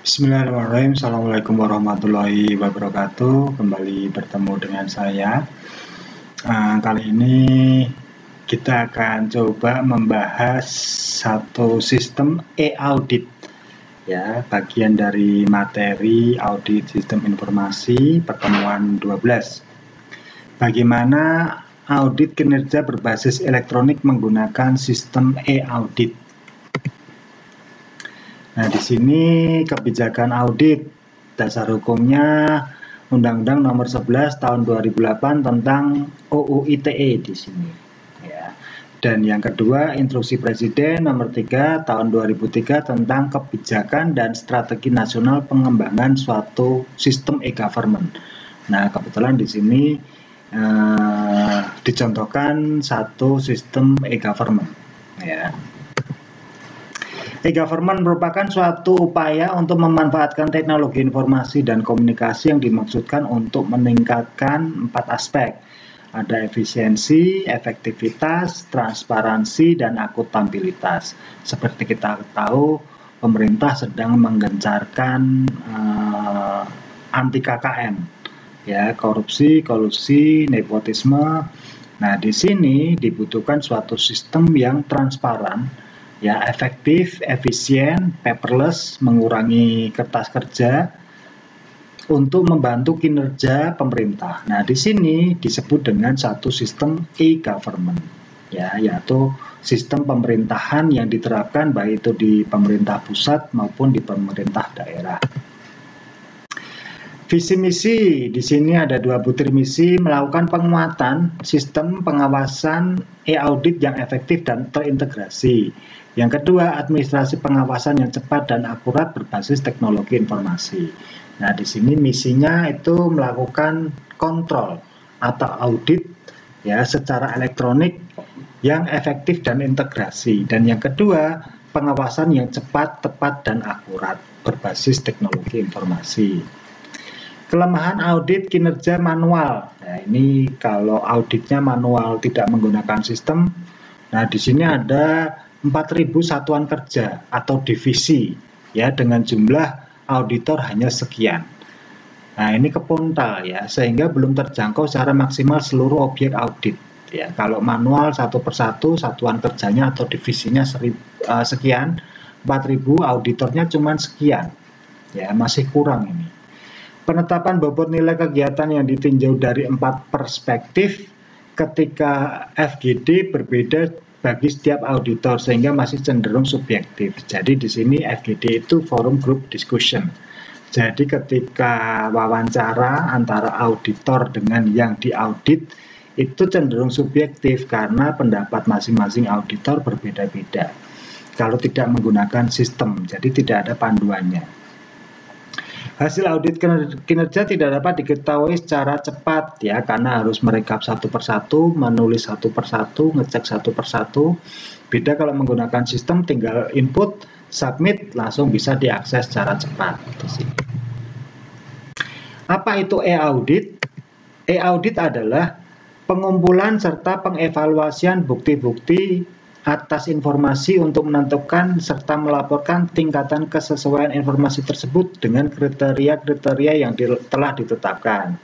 Bismillahirrahmanirrahim. Assalamualaikum warahmatullahi wabarakatuh. Kembali bertemu dengan saya. Kali ini kita akan coba membahas satu sistem e-audit, ya, bagian dari materi audit sistem informasi pertemuan 12. Bagaimana audit kinerja berbasis elektronik menggunakan sistem e-audit. Nah, di sini kebijakan audit, dasar hukumnya Undang-Undang Nomor 11 Tahun 2008 tentang UU ITE di sini. Ya. Dan yang kedua, Instruksi Presiden Nomor 3 Tahun 2003 tentang kebijakan dan strategi nasional pengembangan suatu sistem e-government. Nah, kebetulan di sini dicontohkan satu sistem e-government. Ya. E-government merupakan suatu upaya untuk memanfaatkan teknologi informasi dan komunikasi yang dimaksudkan untuk meningkatkan 4 aspek. Ada efisiensi, efektivitas, transparansi, dan akuntabilitas. Seperti kita tahu, pemerintah sedang menggencarkan anti KKN, ya, korupsi, kolusi, nepotisme. Nah, di sini dibutuhkan suatu sistem yang transparan, ya, efektif, efisien, paperless, mengurangi kertas kerja untuk membantu kinerja pemerintah. Nah, di sini disebut dengan satu sistem e-government, ya, yaitu sistem pemerintahan yang diterapkan baik itu di pemerintah pusat maupun di pemerintah daerah. Visi misi di sini ada 2 butir misi: melakukan penguatan sistem pengawasan e-audit yang efektif dan terintegrasi. Yang kedua, administrasi pengawasan yang cepat dan akurat berbasis teknologi informasi. Nah, di sini misinya itu melakukan kontrol atau audit, ya, secara elektronik yang efektif dan integrasi. Dan yang kedua, pengawasan yang cepat, tepat, dan akurat berbasis teknologi informasi. Kelemahan audit kinerja manual. Nah, ini kalau auditnya manual tidak menggunakan sistem. Nah, di sini ada 4.000 satuan kerja atau divisi, ya, dengan jumlah auditor hanya sekian. Nah, ini kepuntal, ya, sehingga belum terjangkau secara maksimal seluruh objek audit. Ya, kalau manual satu persatu satuan kerjanya atau divisinya sekian, 4.000 auditornya cuma sekian. Ya, masih kurang ini. Penetapan bobot nilai kegiatan yang ditinjau dari 4 perspektif ketika FGD berbeda bagi setiap auditor sehingga masih cenderung subjektif. Jadi di sini FGD itu forum group discussion. Jadi ketika wawancara antara auditor dengan yang diaudit itu cenderung subjektif karena pendapat masing-masing auditor berbeda-beda. Kalau tidak menggunakan sistem, jadi tidak ada panduannya. Hasil audit kinerja tidak dapat diketahui secara cepat, ya, karena harus merekap satu persatu, menulis satu persatu, ngecek satu persatu. Beda kalau menggunakan sistem, tinggal input, submit, langsung bisa diakses secara cepat. Apa itu e-audit? E-audit adalah pengumpulan serta pengevaluasian bukti-bukti atas informasi untuk menentukan serta melaporkan tingkatan kesesuaian informasi tersebut dengan kriteria-kriteria yang telah ditetapkan.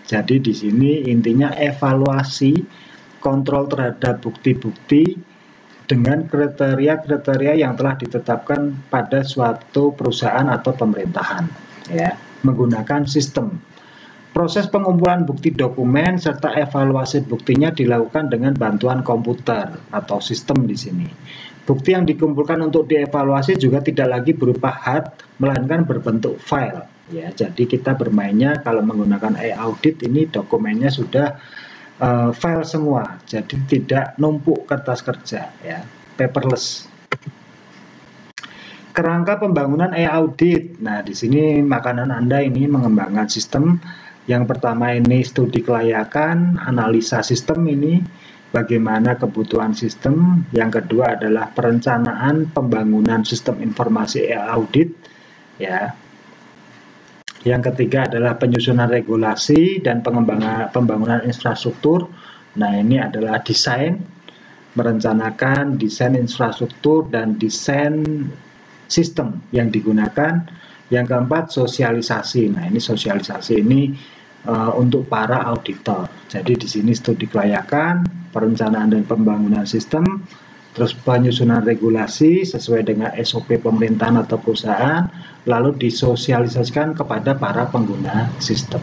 Jadi di sini intinya evaluasi, kontrol terhadap bukti-bukti dengan kriteria-kriteria yang telah ditetapkan pada suatu perusahaan atau pemerintahan, ya, menggunakan sistem. Proses pengumpulan bukti dokumen serta evaluasi buktinya dilakukan dengan bantuan komputer atau sistem di sini. Bukti yang dikumpulkan untuk dievaluasi juga tidak lagi berupa hard, melainkan berbentuk file. Ya, jadi kita bermainnya kalau menggunakan e-audit ini dokumennya sudah file semua, jadi tidak numpuk kertas kerja, ya, paperless. Kerangka pembangunan e-audit. Nah, di sini makanan Anda ini mengembangkan sistem. Yang pertama ini studi kelayakan, analisa sistem ini, bagaimana kebutuhan sistem. Yang kedua adalah perencanaan pembangunan sistem informasi e-audit, ya. Yang ketiga adalah penyusunan regulasi dan pembangunan infrastruktur. Nah, ini adalah desain, merencanakan desain infrastruktur dan desain sistem yang digunakan. Yang keempat, sosialisasi. Nah, ini sosialisasi ini untuk para auditor. Jadi di sini studi kelayakan, perencanaan dan pembangunan sistem, terus penyusunan regulasi sesuai dengan SOP pemerintahan atau perusahaan, lalu disosialisasikan kepada para pengguna sistem.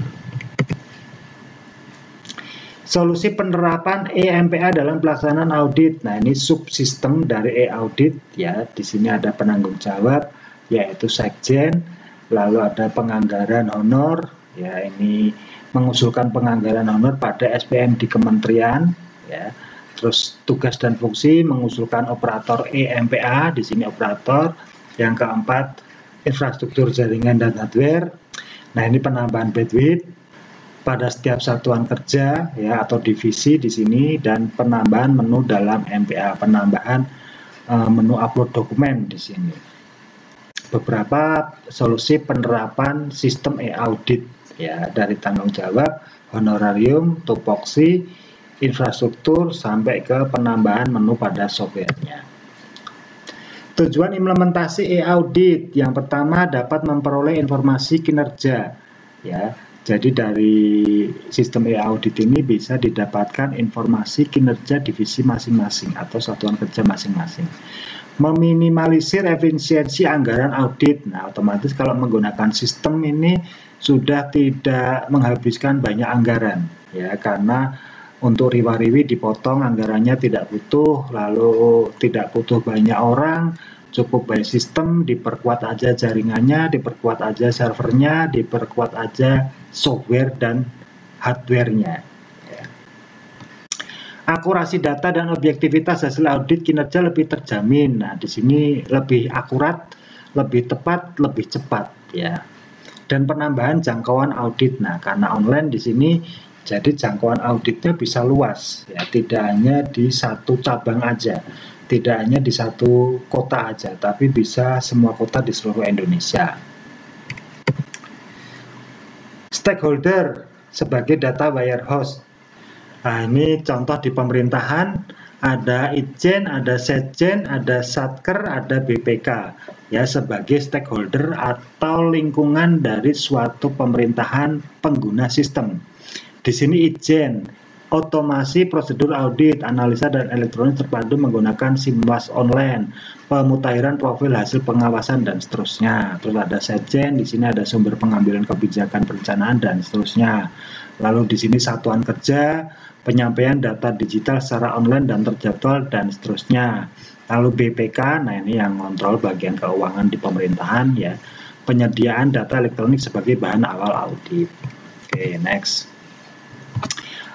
Solusi penerapan eMPA dalam pelaksanaan audit. Nah, ini subsistem dari e-audit ya. Di sini ada penanggung jawab yaitu sekjen, lalu ada penganggaran honor ya, ini mengusulkan penganggaran honor pada SPM di kementerian ya. Terus tugas dan fungsi mengusulkan operator eMPA, di sini operator. Yang keempat, infrastruktur jaringan dan hardware. Nah, ini penambahan bandwidth pada setiap satuan kerja ya atau divisi di sini, dan penambahan menu dalam MPA, penambahan menu upload dokumen di sini. Beberapa solusi penerapan sistem e-audit ya, dari tanggung jawab, honorarium, tupoksi, infrastruktur sampai ke penambahan menu pada softwarenya. Tujuan implementasi e-audit yang pertama dapat memperoleh informasi kinerja ya. Jadi dari sistem e-audit ini bisa didapatkan informasi kinerja divisi masing-masing atau satuan kerja masing-masing. Meminimalisir efisiensi anggaran audit. Nah, otomatis kalau menggunakan sistem ini sudah tidak menghabiskan banyak anggaran ya, karena untuk riwa-riwi dipotong, anggarannya tidak butuh, lalu tidak butuh banyak orang, cukup by sistem, diperkuat aja jaringannya, diperkuat aja servernya, diperkuat aja software dan hardware-nya. Ya. Akurasi data dan objektivitas hasil audit kinerja lebih terjamin. Nah, di sini lebih akurat, lebih tepat, lebih cepat ya. Dan penambahan jangkauan audit. Nah, karena online di sini jadi jangkauan auditnya bisa luas ya, tidak hanya di satu cabang aja. Tidak hanya di satu kota aja, tapi bisa semua kota di seluruh Indonesia. Stakeholder sebagai data warehouse. Nah, ini contoh di pemerintahan, ada Itjen, ada Setjen, ada Satker, ada BPK ya, sebagai stakeholder atau lingkungan dari suatu pemerintahan pengguna sistem. Di sini Itjen, otomasi prosedur audit, analisa dan elektronik terpadu menggunakan SIMWAS online, pemutahiran profil hasil pengawasan dan seterusnya. Terus ada Setjen, di sini ada sumber pengambilan kebijakan perencanaan dan seterusnya. Lalu di sini satuan kerja, penyampaian data digital secara online dan terjadwal dan seterusnya. Lalu BPK, nah ini yang kontrol bagian keuangan di pemerintahan ya, penyediaan data elektronik sebagai bahan awal audit. Oke, next.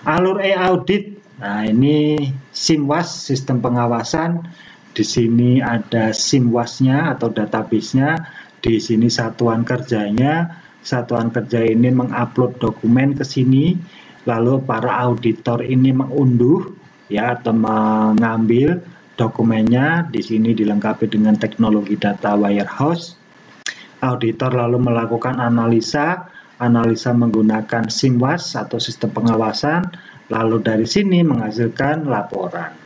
Alur e-audit. Nah, ini SIMWAS, sistem pengawasan. Di sini ada SIMWAS-nya atau database-nya. Di sini satuan kerjanya. Satuan kerja ini mengupload dokumen ke sini. Lalu para auditor ini mengunduh ya atau mengambil dokumennya. Di sini dilengkapi dengan teknologi data warehouse. Auditor lalu melakukan analisa menggunakan SIMWAS atau sistem pengawasan, lalu dari sini menghasilkan laporan.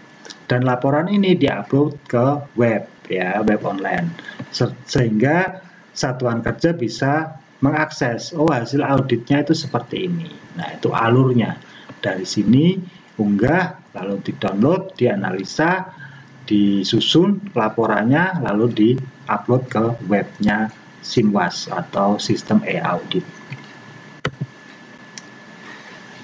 Dan laporan ini diupload ke web ya, web online. Sehingga satuan kerja bisa mengakses, oh hasil auditnya itu seperti ini. Nah, itu alurnya. Dari sini unggah, lalu di-download, dianalisa, disusun laporannya, lalu di-upload ke webnya SIMWAS atau sistem e-audit.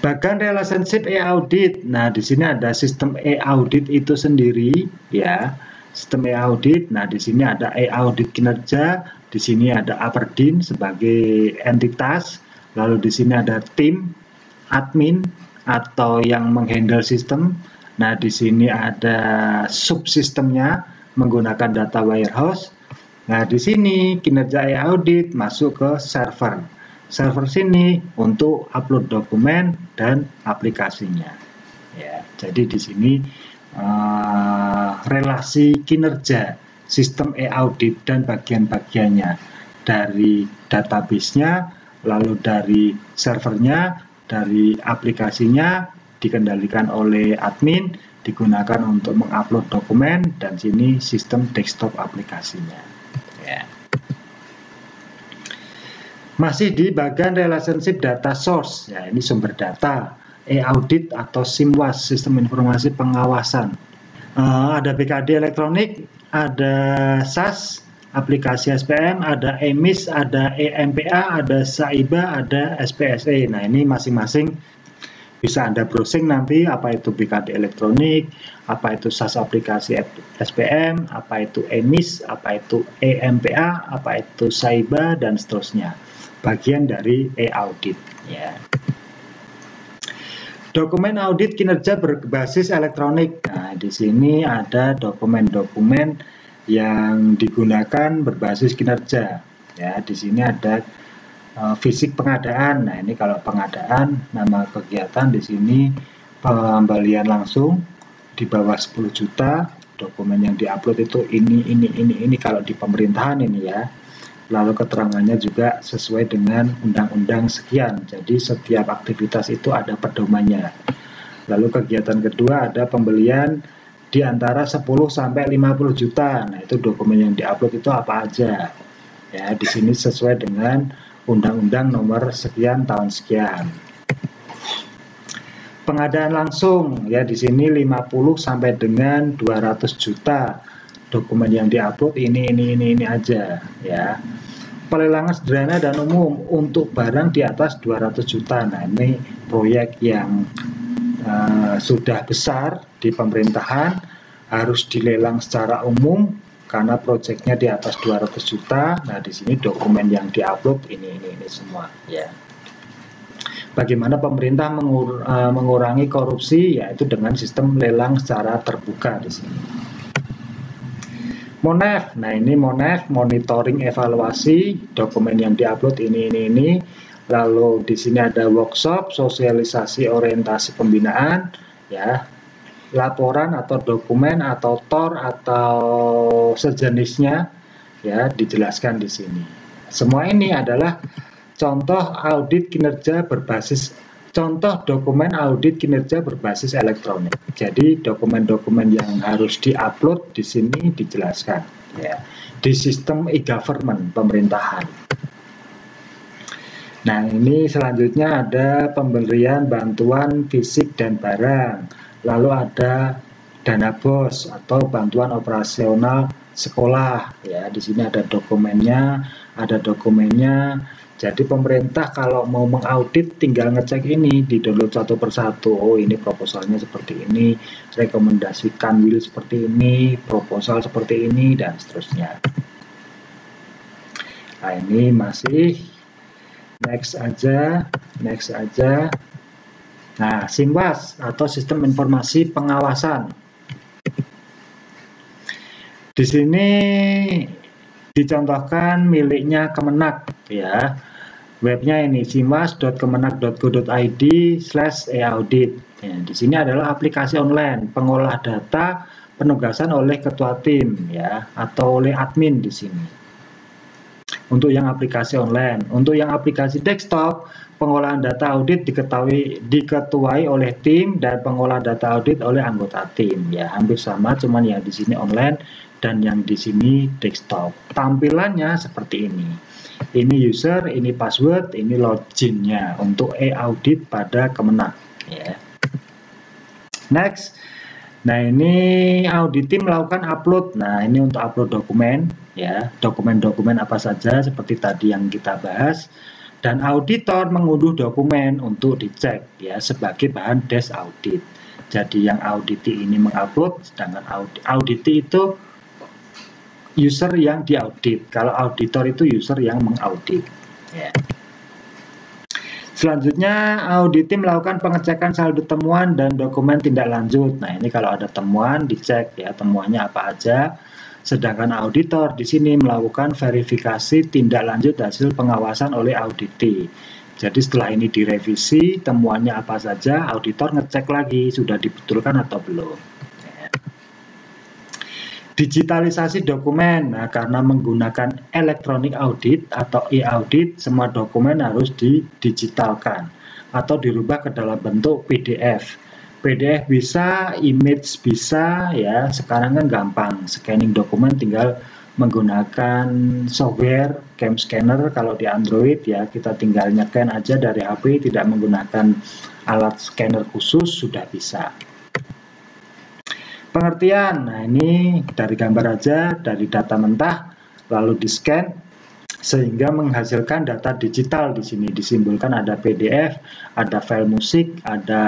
Bagian relationship e-audit. Nah, di sini ada sistem e-audit itu sendiri ya. Sistem e-audit. Nah, di sini ada e-audit kinerja, di sini ada Aperdin sebagai entitas, lalu di sini ada tim admin atau yang menghandle sistem. Nah, di sini ada subsistemnya menggunakan data warehouse. Nah, di sini kinerja e-audit masuk ke server. Server sini untuk upload dokumen dan aplikasinya. Ya, jadi di sini relasi kinerja sistem e-audit dan bagian-bagiannya dari database-nya, lalu dari servernya, dari aplikasinya dikendalikan oleh admin, digunakan untuk mengupload dokumen, dan sini sistem desktop aplikasinya. Ya. Masih di bagian relationship data source, ya ini sumber data, e-audit atau SIMWAS, Sistem Informasi Pengawasan. Ada BKD elektronik, ada SAS, aplikasi SPM, ada EMIS, ada EMPA, ada SAIBA, ada SPSE. Nah ini masing-masing bisa Anda browsing nanti apa itu BKD elektronik, apa itu SAS aplikasi SPM, apa itu EMIS, apa itu EMPA, apa itu SAIBA, dan seterusnya. Bagian dari e-audit, ya. Dokumen audit kinerja berbasis elektronik. Nah, di sini ada dokumen-dokumen yang digunakan berbasis kinerja. Ya, di sini ada fisik pengadaan. Nah, ini kalau pengadaan, nama kegiatan di sini pembelian langsung di bawah 10 juta. Dokumen yang diupload itu ini kalau di pemerintahan ini ya. Lalu keterangannya juga sesuai dengan undang-undang sekian. Jadi setiap aktivitas itu ada pedomannya. Lalu kegiatan kedua ada pembelian di antara 10 sampai 50 juta. Nah, itu dokumen yang diupload itu apa aja. Ya, di sini sesuai dengan undang-undang nomor sekian tahun sekian. Pengadaan langsung ya di sini 50 sampai dengan 200 juta. Dokumen yang diupload ini aja ya. Pelelangan sederhana dan umum untuk barang di atas 200 juta. Nah, ini proyek yang sudah besar di pemerintahan harus dilelang secara umum karena proyeknya di atas 200 juta. Nah, di sini dokumen yang diupload ini semua ya. Bagaimana pemerintah mengurangi korupsi, yaitu dengan sistem lelang secara terbuka di sini. Monef, nah ini Monef, monitoring evaluasi, dokumen yang diupload ini. Lalu di sini ada workshop, sosialisasi orientasi pembinaan, ya, laporan atau dokumen atau TOR atau sejenisnya, ya, dijelaskan di sini. Semua ini adalah contoh audit kinerja berbasis. Contoh dokumen audit kinerja berbasis elektronik. Jadi dokumen-dokumen yang harus diupload di sini dijelaskan ya, di sistem e-government pemerintahan. Nah, ini selanjutnya ada pemberian bantuan fisik dan barang. Lalu ada dana BOS atau bantuan operasional sekolah ya. Di sini ada dokumennya, Jadi pemerintah kalau mau mengaudit tinggal ngecek ini, di-download satu persatu. Oh, ini proposalnya seperti ini, rekomendasikan will seperti ini, proposal seperti ini, dan seterusnya. Nah, ini masih next aja. Nah, SIMWAS atau Sistem Informasi Pengawasan. Di sini dicontohkan miliknya Kemenak ya. Webnya ini simwas.kemenak.go.id/e-audit. Ya, di sini adalah aplikasi online pengolah data penugasan oleh ketua tim ya atau oleh admin di sini. Untuk yang aplikasi online, untuk yang aplikasi desktop, pengolahan data audit diketuai oleh tim dan pengolah data audit oleh anggota tim. Ya, hampir sama, cuman yang di sini online dan yang di sini desktop. Tampilannya seperti ini. Ini user, ini password, ini loginnya untuk e-audit pada Kemenak. Ya. Next. Nah, ini audit tim melakukan upload. Nah, ini untuk upload dokumen, ya, dokumen-dokumen apa saja seperti tadi yang kita bahas. Dan auditor mengunduh dokumen untuk dicek, ya, sebagai bahan desk audit. Jadi yang auditi ini mengupload, sedangkan auditi itu user yang diaudit. Kalau auditor itu user yang mengaudit. Ya. Selanjutnya, audit tim melakukan pengecekan saldo temuan dan dokumen tindak lanjut. Nah, ini kalau ada temuan dicek ya, temuannya apa aja. Sedangkan auditor di sini melakukan verifikasi tindak lanjut hasil pengawasan oleh auditi. Jadi setelah ini direvisi, temuannya apa saja, auditor ngecek lagi sudah dibetulkan atau belum. Digitalisasi dokumen, nah karena menggunakan electronic audit atau e-audit, semua dokumen harus didigitalkan atau dirubah ke dalam bentuk PDF. PDF bisa, image bisa, ya. Sekarang kan gampang, scanning dokumen tinggal menggunakan software cam scanner. Kalau di Android ya kita tinggal nge-scan aja dari HP, tidak menggunakan alat scanner khusus sudah bisa. Pengertian, nah ini dari gambar aja, dari data mentah lalu di-scan sehingga menghasilkan data digital. Di sini disimbolkan ada PDF, ada file musik, ada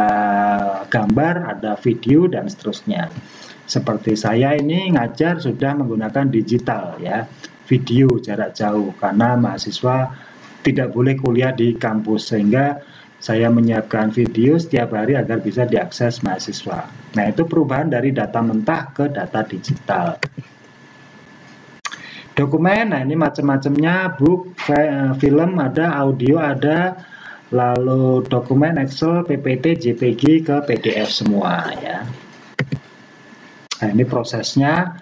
gambar, ada video dan seterusnya. Seperti saya ini ngajar sudah menggunakan digital ya, video jarak jauh karena mahasiswa tidak boleh kuliah di kampus, sehingga saya menyiapkan video setiap hari agar bisa diakses mahasiswa. Nah, itu perubahan dari data mentah ke data digital. Dokumen, nah ini macam-macamnya, book, film ada, audio ada, lalu dokumen Excel, PPT, JPG ke PDF semua ya. Nah, ini prosesnya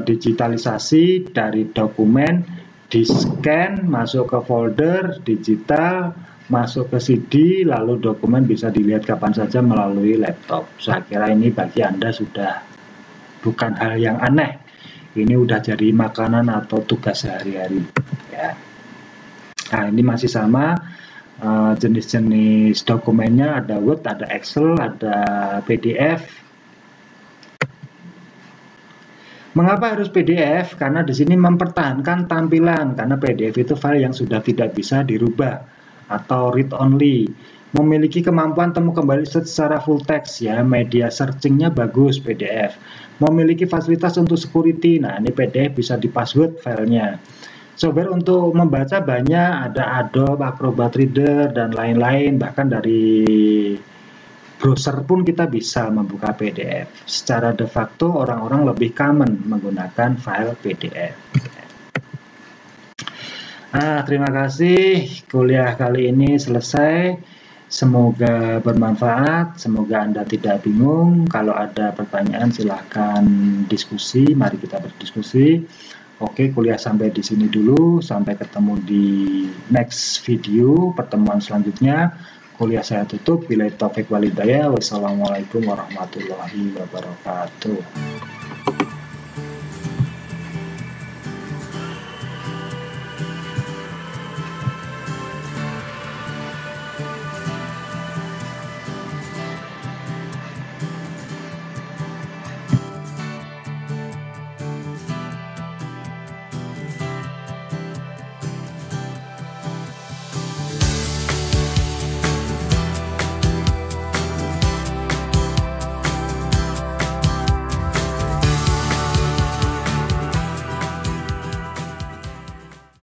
digitalisasi dari dokumen, di-scan, masuk ke folder, digital, masuk ke CD, lalu dokumen bisa dilihat kapan saja melalui laptop. Saya kira ini bagi Anda sudah bukan hal yang aneh. Ini udah jadi makanan atau tugas sehari-hari ya. Nah, ini masih sama jenis-jenis dokumennya, ada Word, ada Excel, ada PDF. Mengapa harus PDF? Karena di sini mempertahankan tampilan, karena PDF itu file yang sudah tidak bisa dirubah atau read only. Memiliki kemampuan temu kembali secara full text ya, media searchingnya bagus PDF. Memiliki fasilitas untuk security, nah ini PDF bisa di password filenya. Software untuk membaca banyak, ada Adobe Acrobat Reader dan lain-lain, bahkan dari browser pun kita bisa membuka PDF. Secara de facto orang-orang lebih common menggunakan file PDF. Terima kasih, kuliah kali ini selesai. Semoga bermanfaat, semoga Anda tidak bingung. Kalau ada pertanyaan silahkan diskusi, mari kita berdiskusi. Oke, kuliah sampai di sini dulu, sampai ketemu di next video, pertemuan selanjutnya. Kuliah saya tutup, billahi taufiq wal hidayah. Wassalamualaikum warahmatullahi wabarakatuh.